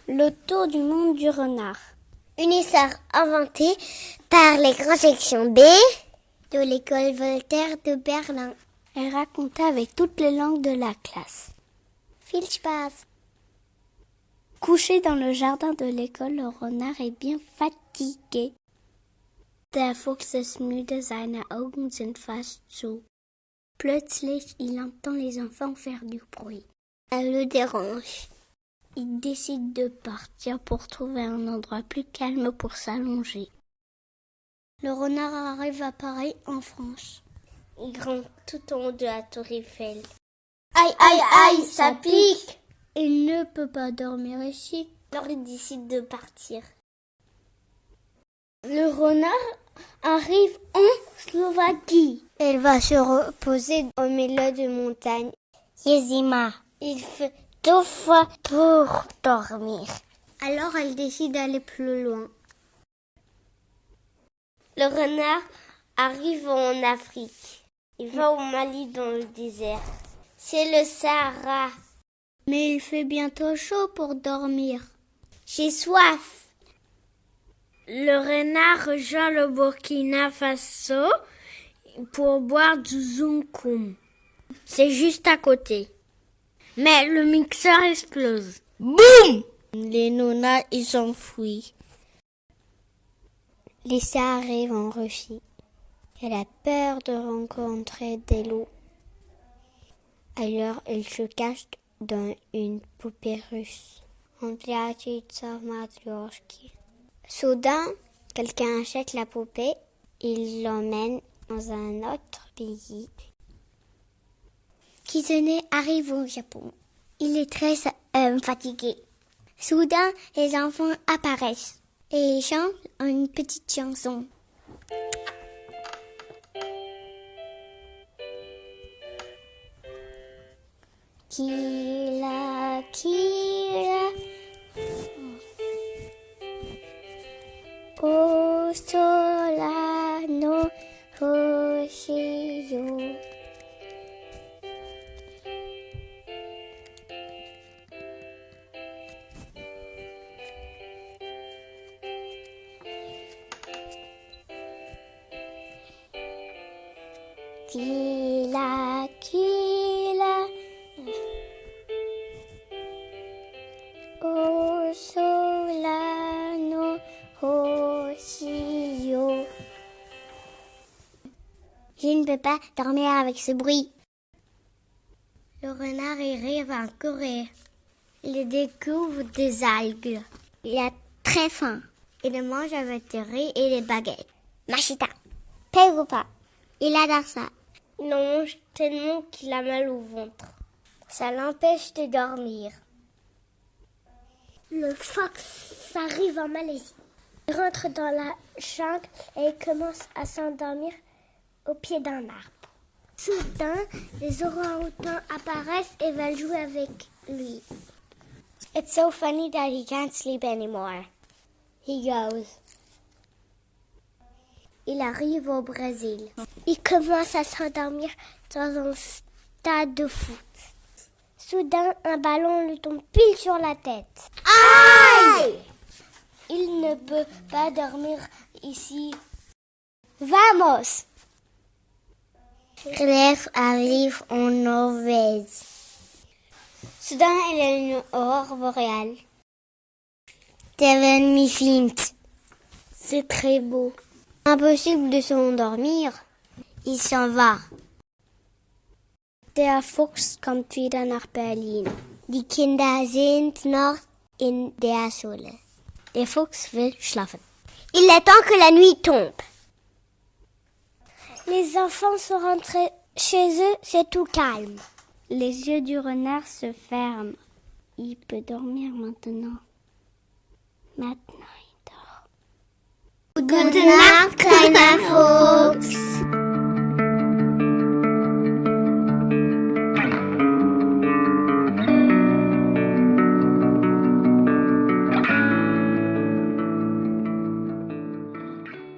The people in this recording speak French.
Le tour du monde du renard. Une histoire inventée par les grandes sections B de l'école Voltaire de Berlin. Elle raconta avec toutes les langues de la classe. Viel Spaß. Couché dans le jardin de l'école, le renard est bien fatigué. Der Fuchs ist müde, seine Augen sind fast zu. Plötzlich, il entend les enfants faire du bruit. Elle le dérange. Il décide de partir pour trouver un endroit plus calme pour s'allonger. Le renard arrive à Paris, en France. Il grimpe tout en haut de la tour Eiffel. Aïe, aïe, aïe, ça pique! Il ne peut pas dormir ici. Alors il décide de partir. Le renard arrive en Slovaquie. Elle va se reposer au milieu de montagne. Jezima. Il fait 2 fois pour dormir. Alors elle décide d'aller plus loin. Le renard arrive en Afrique. Il va au Mali dans le désert. C'est le Sahara. Mais il fait bientôt chaud pour dormir. J'ai soif. Le renard rejoint le Burkina Faso pour boire du zunkum. C'est juste à côté. Mais le mixeur explose. Boum! Les nonas, ils s'enfuient. Lisa arrive en Russie. Elle a peur de rencontrer des loups. Alors, elle se cache dans une poupée russe. Soudain, quelqu'un achète la poupée. Il l'emmène dans un autre pays. Kizune arrive au Japon. Il est très fatigué. Soudain, les enfants apparaissent et chantent une petite chanson. Kira, kira, o solano hoshiyo. Kila, kila, o solano hoshiyo. Je ne peux pas dormir avec ce bruit. Le renard arrive à courir. Il découvre des algues. Il a très faim. Il mange avec des riz et des baguettes. Machita, paye pas. Il adore ça. Il en mange tellement qu'il a mal au ventre. Ça l'empêche de dormir. Le fox arrive en Malaisie. Il rentre dans la jungle et il commence à s'endormir au pied d'un arbre. Soudain, les orang-outans apparaissent et veulent jouer avec lui. It's so funny that he can't sleep anymore. He goes. Il arrive au Brésil. Il commence à s'endormir dans un stade de foot. Soudain, un ballon lui tombe pile sur la tête. Aïe! Il ne peut pas dormir ici. Vamos! Relève arrive en Norvège. Soudain, il y a une aurore boréale. Steven Miflint. C'est très beau. Impossible de s'endormir. Il s'en va. Der Fuchs kommt wieder nach Berlin. Die Kinder sind noch in der Schule. Der Fuchs will schlafen. Il est temps que la nuit tombe. Les enfants sont rentrés chez eux, c'est tout calme. Les yeux du renard se ferment. Il peut dormir maintenant. Maintenant, il dort. Gute Nacht, kleiner